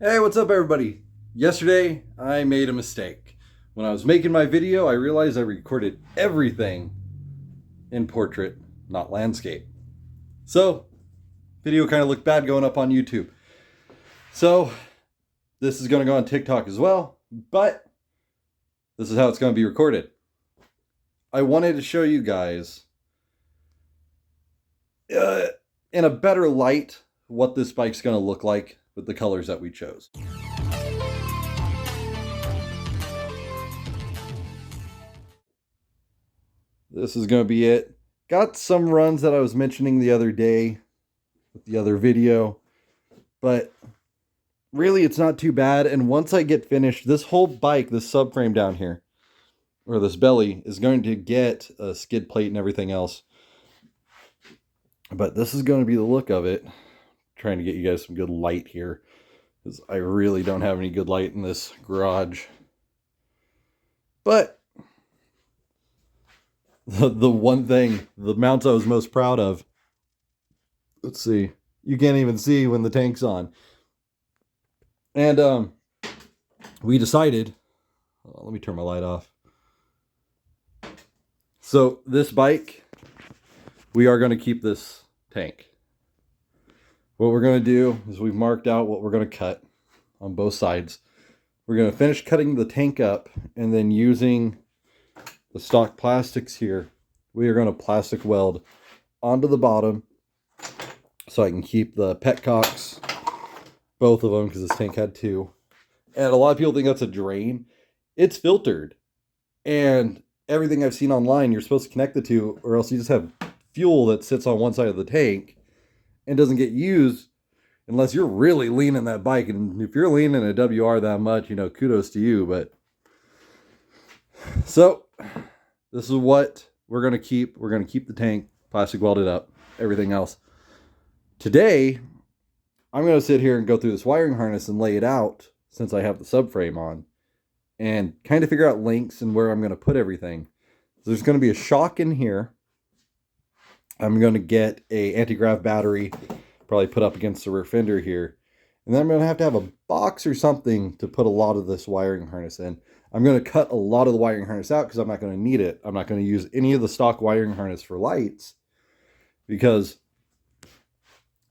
Hey, what's up everybody? Yesterday, I made a mistake. When I was making my video, I realized I recorded everything in portrait, not landscape. So, video kind of looked bad going up on YouTube. So, this is going to go on TikTok as well, but this is how it's going to be recorded. I wanted to show you guys in a better light what this bike's going to look like with the colors that we chose. This is going to be it. Got some runs that I was mentioning the other day with the other video, but really it's not too bad. And once I get finished, this whole bike, this subframe down here, or this belly, is going to get a skid plate and everything else. But this is going to be the look of it. Trying to get you guys some good light here, because I really don't have any good light in this garage. But the one thing, the mounts I was most proud of, let's see, you can't even see when the tank's on. And we decided, let me turn my light off. So this bike, we are going to keep this tank. What we're going to do is we've marked out what we're going to cut on both sides. We're going to finish cutting the tank up, and then using the stock plastics here, we are going to plastic weld onto the bottom so I can keep the petcocks, both of them, because this tank had two. And a lot of people think that's a drain. It's filtered. And everything I've seen online, you're supposed to connect the two, or else you just have fuel that sits on one side of the tank and doesn't get used unless you're really leaning that bike. And if you're leaning a WR that much, you know, kudos to you. But so this is what we're going to keep. We're going to keep the tank plastic welded up, everything else. Today, I'm going to sit here and go through this wiring harness and lay it out, since I have the subframe on, and kind of figure out links and where I'm going to put everything. So there's going to be a shock in here. I'm going to get a anti-grav battery, probably put up against the rear fender here. And then I'm going to have a box or something to put a lot of this wiring harness in. I'm going to cut a lot of the wiring harness out because I'm not going to need it. I'm not going to use any of the stock wiring harness for lights, because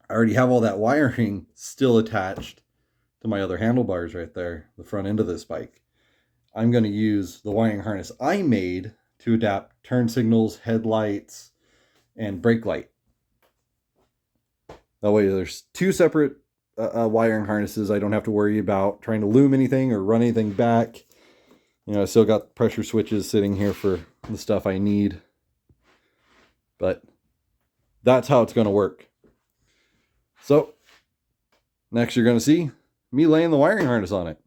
I already have all that wiring still attached to my other handlebars right there, the front end of this bike. I'm going to use the wiring harness I made to adapt turn signals, headlights, and brake light. That way there's two separate wiring harnesses. I don't have to worry about trying to loom anything or run anything back. You know, I still got pressure switches sitting here for the stuff I need. But that's how it's going to work. So next you're going to see me laying the wiring harness on it.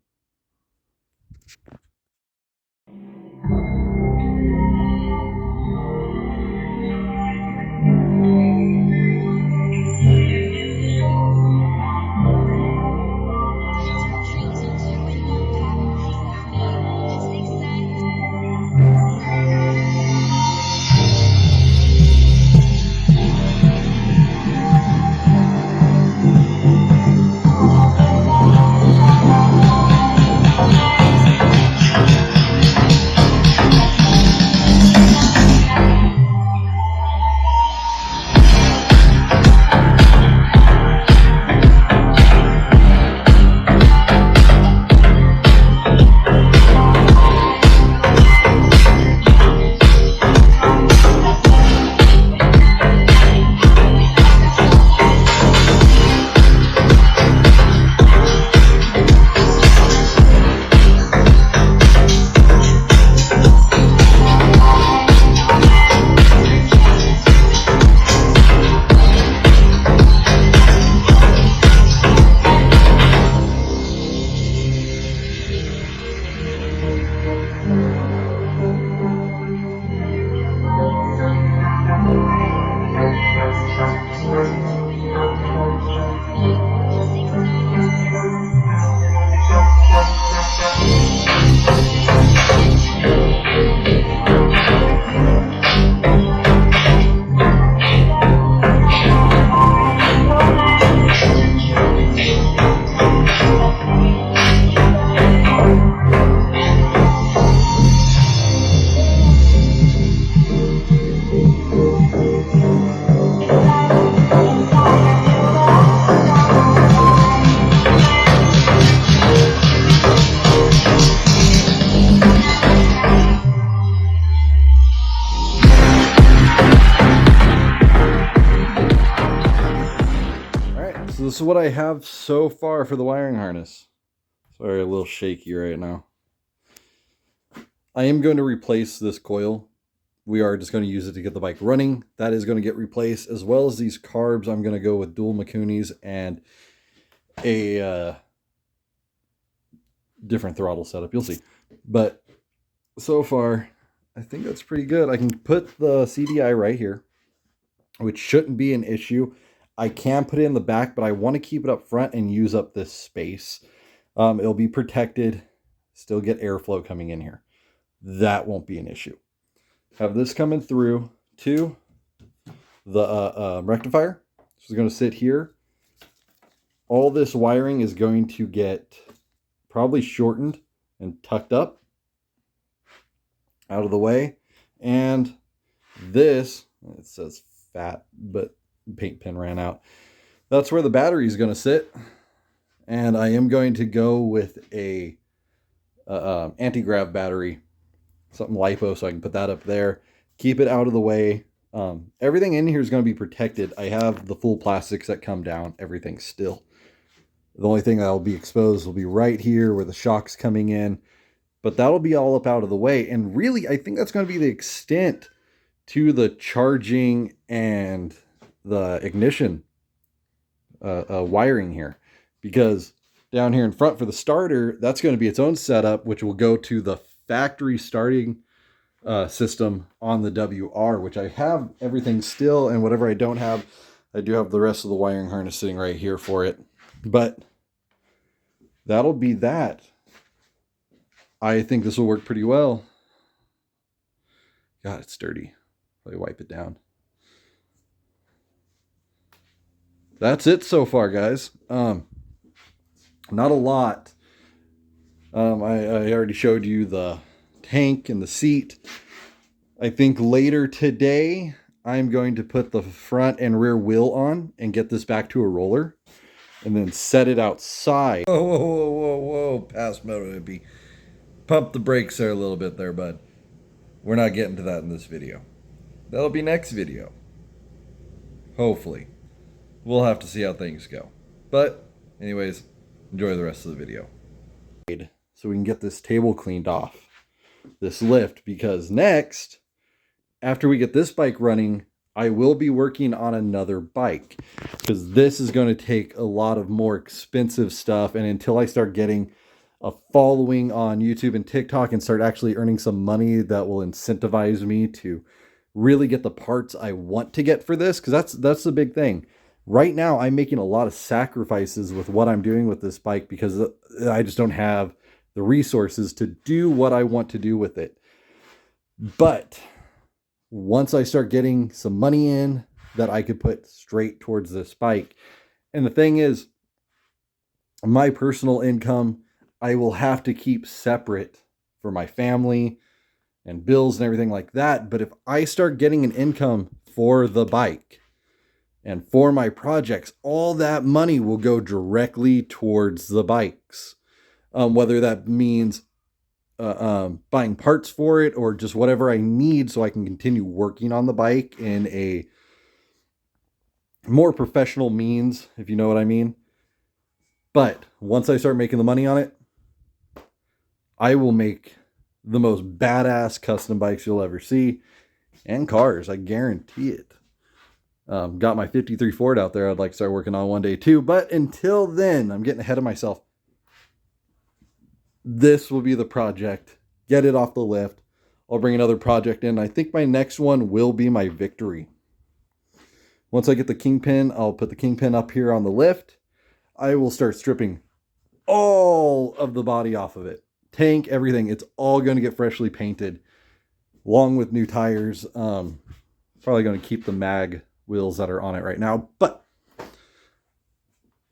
that's what I have so far for the wiring harness. Sorry, a little shaky right now. I am going to replace this coil. We are just going to use it to get the bike running. That is going to get replaced, as well as these carbs. I'm going to go with dual Mikunis and a different throttle setup. You'll see. But so far, I think that's pretty good. I can put the CDI right here, which shouldn't be an issue. I can put it in the back, but I want to keep it up front and use up this space. It'll be protected, still get airflow coming in here. That won't be an issue. Have this coming through to the rectifier. So it's going to sit here. All this wiring is going to get probably shortened and tucked up out of the way. And this, it says fat, but paint pen ran out. That's where the battery is going to sit. And I am going to go with a anti-grav battery, something lipo, so I can put that up there, keep it out of the way. Everything in here is going to be protected. I have the full plastics that come down, everything still. The only thing that will be exposed will be right here where the shock's coming in, but that'll be all up out of the way. And really, I think that's going to be the extent to the charging and the ignition wiring here, because down here in front for the starter, that's going to be its own setup, which will go to the factory starting system on the WR, which I have everything still, and whatever I don't have, I do have the rest of the wiring harness sitting right here for it. But that'll be that. I think this will work pretty well. God, it's dirty. Probably wipe it down. That's it so far, guys. Not a lot. I already showed you the tank and the seat. I think later today, I'm going to put the front and rear wheel on and get this back to a roller and then set it outside. Whoa, whoa, whoa, whoa, whoa, past moto hippie. Pump the brakes there a little bit there, bud. We're not getting to that in this video. That'll be next video. Hopefully. We'll have to see how things go. But anyways, enjoy the rest of the video. So we can get this table cleaned off, this lift, because next, after we get this bike running, I will be working on another bike, because this is going to take a lot of more expensive stuff. And until I start getting a following on YouTube and TikTok and start actually earning some money that will incentivize me to really get the parts I want to get for this, because that's the big thing. Right now, I'm making a lot of sacrifices with what I'm doing with this bike because I just don't have the resources to do what I want to do with it. But once I start getting some money in that I could put straight towards this bike, and the thing is, my personal income, I will have to keep separate for my family and bills and everything like that. But if I start getting an income for the bike and for my projects, all that money will go directly towards the bikes. Whether that means buying parts for it or just whatever I need so I can continue working on the bike in a more professional means, if you know what I mean. But once I start making the money on it, I will make the most badass custom bikes you'll ever see, and cars, I guarantee it. Got my 53 Ford out there I'd like to start working on one day too, but until then, I'm getting ahead of myself. This will be the project. Get it off the lift. I'll bring another project in. I think my next one will be my Victory. Once I get the kingpin, I'll put the kingpin up here on the lift. I will start stripping all of the body off of it. Tank, everything. It's all going to get freshly painted along with new tires. Probably going to keep the mag wheels that are on it right now, but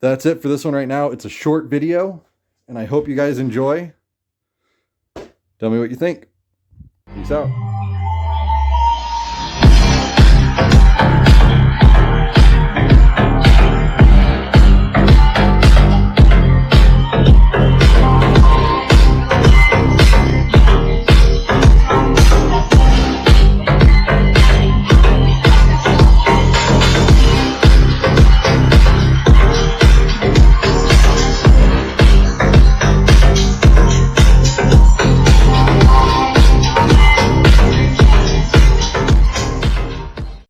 that's it for this one right now. It's a short video, and I hope you guys enjoy. Tell me what you think. Peace out.